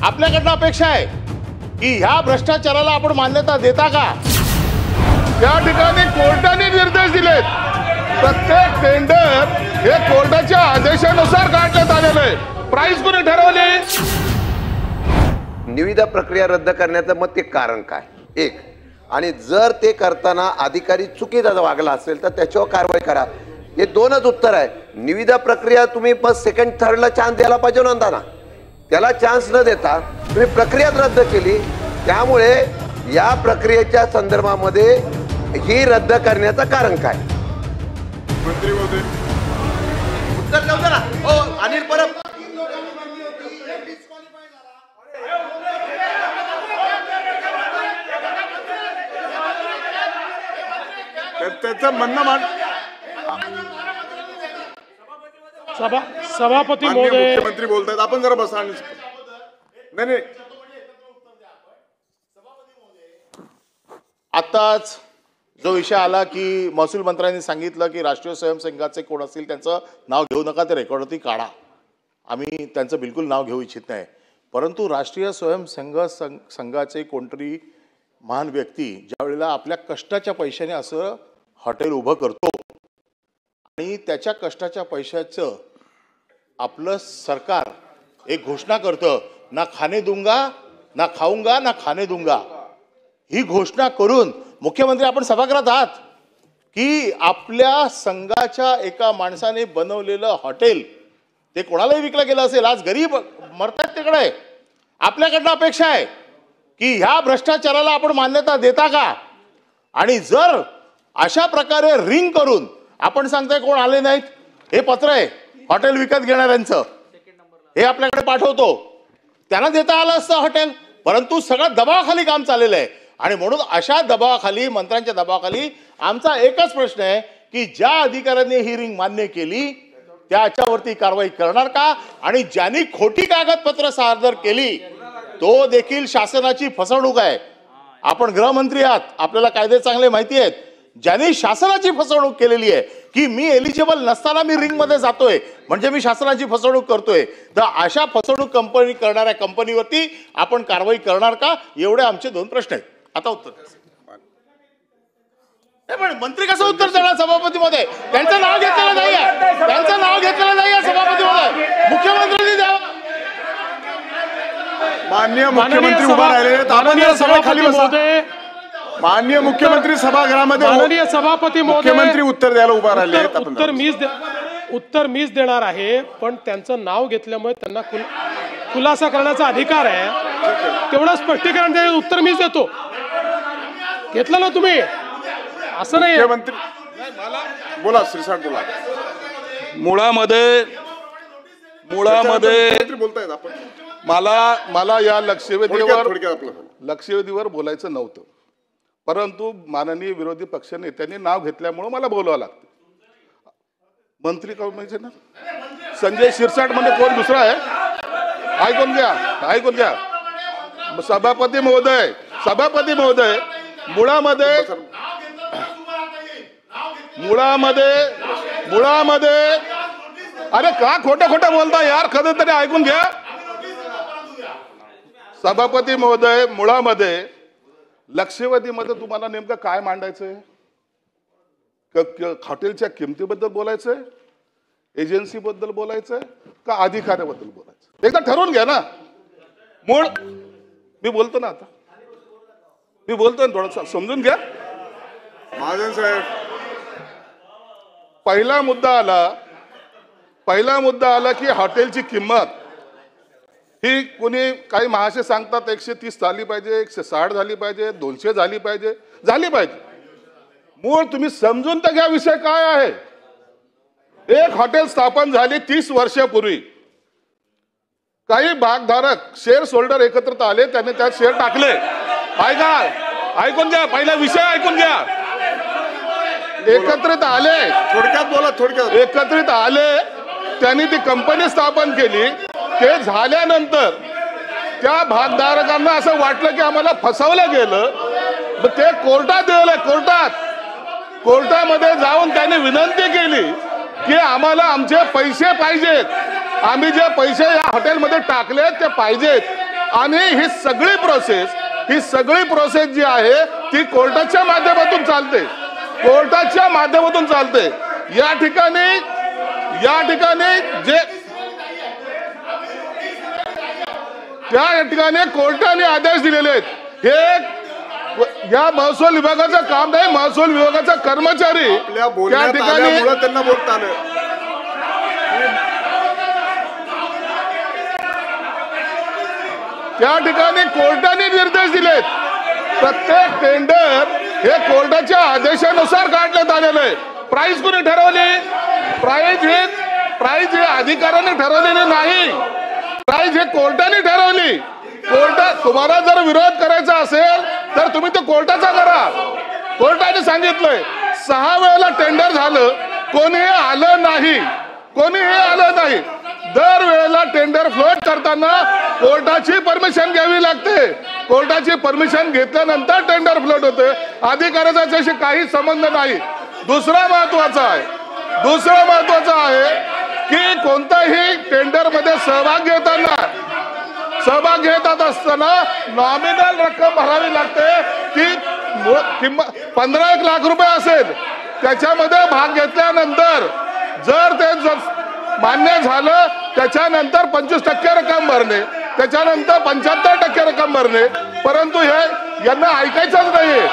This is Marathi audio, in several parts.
आपल्याकडनं अपेक्षा आहे की ह्या भ्रष्टाचाराला आपण मान्यता देता का? त्या ठिकाणी कोर्टाने निर्देश दिलेत, प्रत्येक टेंडर हे कोर्टाच्या आदेशानुसार काढण्यात आलेलं आहे। प्राइस कोणी ठरवली? निविदा प्रक्रिया रद्द करण्याचं मग ते कारण काय एक, आणि जर ते करताना अधिकारी चुकीचा वागला असेल तर त्याच्यावर कारवाई करा, हे दोनच उत्तर आहे। निविदा प्रक्रिया तुम्ही बस सेकंड थर्डला चान्स द्यायला पाहिजे नव्हता ना, त्याला चान्स न देता तुम्ही प्रक्रियाच रद्द केली। त्यामुळे या प्रक्रियेच्या संदर्भामध्ये ही रद्द करण्याचं कारण काय? मंत्री महोदय उत्तर देऊ ना। हो अनिल परब, त्याचं म्हणणं सभापती महोदय, मुख्यमंत्री बोलतायत, आपण जरा बसा। नाही आताच जो विषय आला की महसूल मंत्र्यांनी सांगितलं की राष्ट्रीय स्वयंसेवकाचे कोण असतील त्यांचं नाव घेऊ नका, ते रेकॉर्डवरती काढा। आम्ही त्यांचं बिलकुल नाव घेऊ इच्छित नाही, परंतु राष्ट्रीय स्वयंसेवक संघाचे कोणतरी महान व्यक्ती ज्या वेळेला आपल्या कष्टाच्या पैशाने असं हॉटेल उभं करतो आणि त्याच्या कष्टाच्या पैशाचं आपलं सरकार एक घोषणा करतं, ना खाने दूंगा ना खाऊंगा ना खाने दूंगा, ही घोषणा करून मुख्यमंत्री आपण सभागृहात आहात की आपल्या संघाच्या एका माणसाने बनवलेलं हॉटेल ते कोणालाही विकलं गेलं असेल, आज गरीब मरतात तिकडे। आपल्याकडनं अपेक्षा आहे की ह्या भ्रष्टाचाराला आपण मान्यता देता का? आणि जर अशा प्रकारे रिंग करून आपण सांगताय कोण आले नाहीत, हे पत्र आहे हॉटेल विकत घेणाऱ्यांचं, हे आपल्याकडे पाठवतो, त्यांना देता आलं असतं हॉटेल, परंतु सगळं दबावाखाली काम चाललेलं आहे। आणि म्हणून अशा दबावाखाली, मंत्र्यांच्या दबावाखाली आमचा एकच प्रश्न आहे की ज्या अधिकाऱ्यांनी ही रिंग मान्य केली त्याच्यावरती कारवाई करणार का? आणि ज्यांनी खोटी कागदपत्र सादर केली तो देखील शासनाची फसवणूक आहे। आपण गृहमंत्री आहात, आपल्याला कायदे चांगले माहिती आहेत। ज्यांनी शासनाची फसवणूक केलेली आहे की मी एलिजिबल नसताना मी रिंग मध्ये जातोय म्हणजे मी शासनाची फसवणूक करतोय, तर अशा फसवणूक करणाऱ्या कंपनीवरती आपण कारवाई करणार का? एवढे आमचे दोन प्रश्न आहेत। आता उत्तर पण मंत्री कसं उत्तर देणार सभापती मध्ये? त्यांचं नाव घेतलेलं नाहीये, त्यांचं नाव घेतलेलं नाहीये सभापती मध्ये, मुख्यमंत्र्यांनी द्यावं। माननीय मुख्यमंत्री उभा राहिले, आपण सभा खाली बसा। माननीय मुख्यमंत्री सभागृहामध्ये, माननीय सभापती महोदय, मुख्यमंत्री उत्तर द्यायला उभा राहिले। उत्तर मीच देणार आहे, पण त्यांचं नाव घेतल्यामुळे त्यांना खुलासा करण्याचा अधिकार आहे, तेवढं स्पष्टीकरण द्यायला उत्तर मीच देतो। घेतलं ना तुम्ही? असं नाही मुख्यमंत्री बोला, श्रीसाठ बोला। मुळामध्ये बोलतायत आपण, मला या लक्षवेधीवर बोलायचं नव्हतं, परंतु माननीय विरोधी पक्ष नेत्यांनी नाव घेतल्यामुळे मला बोलावं लागतं। मंत्री म्हणजे ना संजय शिरसाट म्हणजे कोण दुसरा आहे? ऐकून घ्या सभापती महोदय, मुळामध्ये अरे का खोटं बोलता यार, कधीतरी ऐकून घ्या। सभापती महोदय, मुळामध्ये लक्षवेधीमध्ये तुम्हाला नेमकं काय मांडायचंय? हॉटेलच्या किमतीबद्दल बोलायचंय, एजन्सीबद्दल बोलायचंय का अधिकाऱ्याबद्दल बोलायचं? एकदा ठरवून घ्या ना। मूळ मी बोलतो ना, आता मी बोलतोय, थोडं समजून घ्या। महाजन साहेब, पहिला मुद्दा आला की हॉटेलची किंमत ही कोणी काही महाशय सांगतात 130 झाली पाहिजे, 160 झाली पाहिजे, 200 झाली पाहिजे। मूळ तुम्ही समजून तर घ्या विषय काय आहे। एक हॉटेल स्थापन झाली 30 वर्षापूर्वी, काही भागधारक शेअर होल्डर एकत्रित आले, त्यांनी त्यात शेअर टाकले। ऐकून घ्या, पहिला विषय ऐकून घ्या। एकत्रित आले, एकत्रित आले, त्यांनी ती कंपनी स्थापन केली। ते झाल्यानंतर त्या भागधारकांना असं वाटलं की आम्हाला फसवलं गेलं, मग ते कोर्टात गेले। कोर्टामध्ये जाऊन त्यांनी विनंती केली की आम्हाला आमचे पैसे पाहिजेत, आम्ही जे पैसे या हॉटेलमध्ये टाकले ते पाहिजेत। आणि ही सगळी प्रोसेस जी आहे ती कोर्टाच्या माध्यमातून चालते, कोर्टाच्या माध्यमातून चालते. या ठिकाणी जे त्या ठिकाणी कोर्टाने आदेश दिलेले आहेत, हे या महसूल विभागाचं काम नाही. महसूल विभागाचा कर्मचारी त्या ठिकाणी त्यांना बोलता आलं. त्या ठिकाणी कोर्टाने निर्देश दिलेत. प्रत्येक टेंडर हे कोर्टाच्या आदेशानुसार काढण्यात आलेलं आहे. प्राइस कोणी ठरवली? प्राइस हे अधिकाऱ्याने ठरवलेली नाही. प्राइस हे कोर्टाने ठरवली. तुम्हाला जर विरोध करायचा असेल तर तुम्ही तो कोर्टाचा करा. कोर्टाने सांगितलंय 6 वेळेला टेंडर झालं, कोणीही आलं नाही. दर वेळेला टेंडर फ्लोट करताना कोर्टाची परमिशन घ्यावी लागते. कोर्टाची परमिशन घेतल्यानंतर टेंडर फ्लोट होते. अधिकाऱ्याचा त्याच्याशी काही संबंध नाही. दुसरा महत्वाचा आहे की कोणताही टेंडर मध्ये सहभाग घेत असताना नॉमिनल रक्कम भरावी लागते. ती किंमत 15 लाख रुपये असेल. त्याच्यामध्ये भाग घेतल्यानंतर जर ते मान्य झालं त्याच्यानंतर 25% रक्कम भरणे, त्याच्यानंतर 75% रक्कम भरणे. परंतु हे यांना ऐकायचंच नाहीये.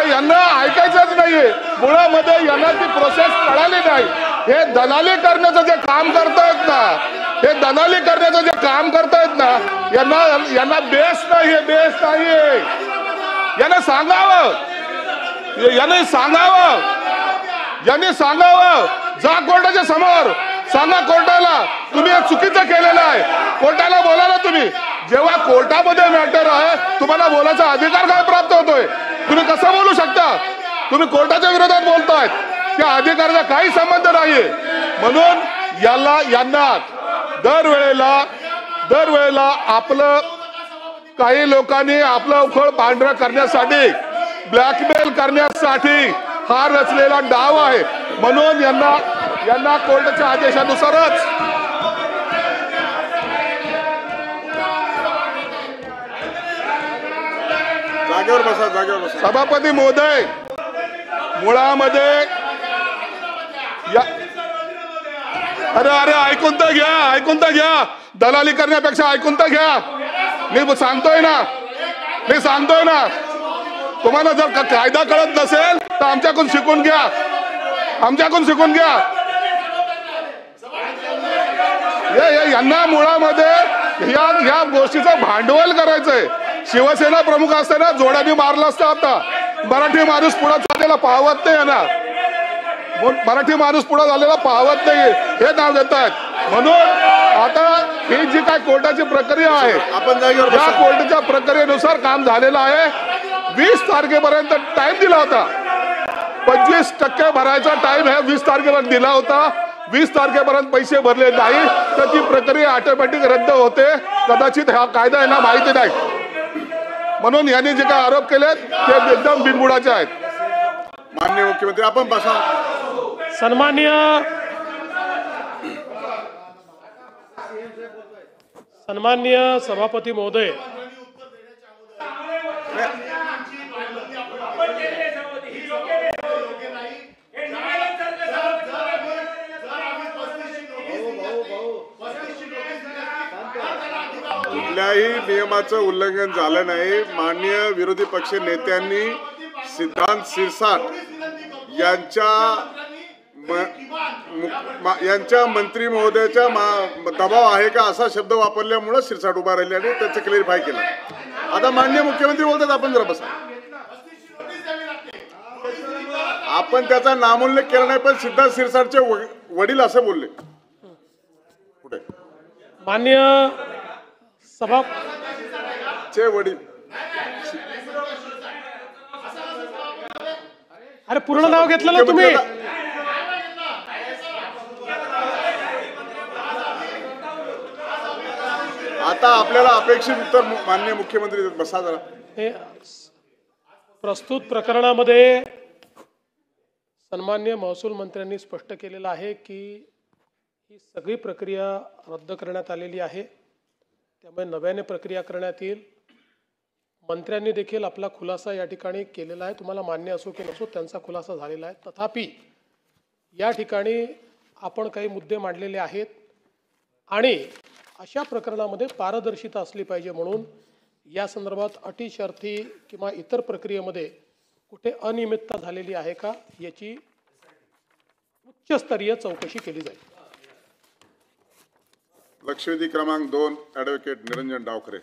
यांना ऐकायचंच नाहीये. मुळामध्ये यांना ती प्रोसेस कळाली नाही. हे दलाली करण्याचं जे काम करतायत ना, यांना बेस नाहीये. यांना सांगावं. जा कोर्टाच्या समोर सांगा कोर्टाला तुम्ही हे चुकीचं केलेलं आहे. कोर्टाला बोलायला तुम्ही जेव्हा कोर्टामध्ये मॅटर आहे तुम्हाला बोलायचा अधिकार काय प्राप्त होतोय? तुम्ही कसं बोलू शकता? तुम्ही कोर्टाच्या विरोधात बोलतायत. त्या अधिकाराचा काही संबंध नाहीये. म्हणून यांना दरवेळेला आपलं काही लोकांनी आपलं उखळ पांढरं करण्यासाठी, ब्लॅकमेल करण्यासाठी हा रचलेला डाव आहे. म्हणून यांना कोर्टाच्या आदेशानुसारच जागेवर बसा. सभापती महोदय, मुळामध्ये अरे ऐकून तर घ्या. दलाली करण्यापेक्षा ऐकून तर घ्या. मी सांगतोय ना तुम्हाला जर कायदा कळत नसेल तर आमच्याकडून शिकून घ्या. यांना मुळामध्ये या गोष्टीचं भांडवल करायचंय. शिवसेना प्रमुख असताना जोड्याने मारला असता. आता मराठी माणूस पुढे चाललेला पाहत नाही यांना. मराठी माणूस पुढे झालेला पाहत नाही हे नाव घेत आहेत. म्हणून आता ही जी काय कोर्टाची प्रक्रिया आहे, या कोर्टाच्या प्रक्रियेनुसार काम झालेलं आहे. 20 तारखेपर्यंत टाइम दिला होता. 25% भरायचा टाइम आहे 20 तारखेपर्यंत दिला होता. 20 तारखेपर्यंत पैसे भरले नाही तर ती प्रक्रिया ऑटोमॅटिक रद्द होते. कदाचित हा कायदा यांना माहिती नाही. म्हणून यांनी जे काय आरोप केले ते एकदम बिनबुडाचे आहेत. माननीय मुख्यमंत्री आपण बसा. सन्माननीय सभापती महोदय, कुठल्याही नियमाचं उल्लंघन झालं नाही. माननीय विरोधी पक्ष नेत्यांनी सिद्धांत शिरसाट यांच्या मंत्री महोदयाच्या दबाव आहे का असा शब्द वापरल्यामुळे शिरसाट उभा राहिले आणि त्याचं क्लेरिफाय केलं. आता माननीय मुख्यमंत्री बोलतात आपण जरा बसा. आपण त्याचा नामोल्लेख केला नाही पण सिद्धांत शिरसाटचे वडील असं बोलले. कुठे माननीय चे वडील? अरे पूर्ण नाव घेतलं ना तुम्ही. आता आपल्याला अपेक्षित उत्तर माननीय मुख्यमंत्री बसा जरा. प्रस्तुत प्रकरणामध्ये सन्माननीय महसूल मंत्र्यांनी स्पष्ट केलेलं आहे की ही सगळी प्रक्रिया रद्द करण्यात आलेली आहे. त्यामुळे नव्याने प्रक्रिया करण्यात येईल. मंत्र्यांनी देखील आपला खुलासा या ठिकाणी केलेला आहे. तुम्हाला मान्य असो की नसो त्यांचा खुलासा झालेला आहे. तथापि या ठिकाणी आपण काही मुद्दे मांडलेले आहेत आणि अशा प्रकरणामध्ये पारदर्शिता असली पाहिजे म्हणून या संदर्भात अटी शर्ती किंवा इतर प्रक्रियेमध्ये कुठे अनियमितता झालेली आहे का याची उच्चस्तरीय चौकशी केली जाईल. लक्षवेधी क्रमांक 2 ॲडव्होकेट निरंजन डावखरे.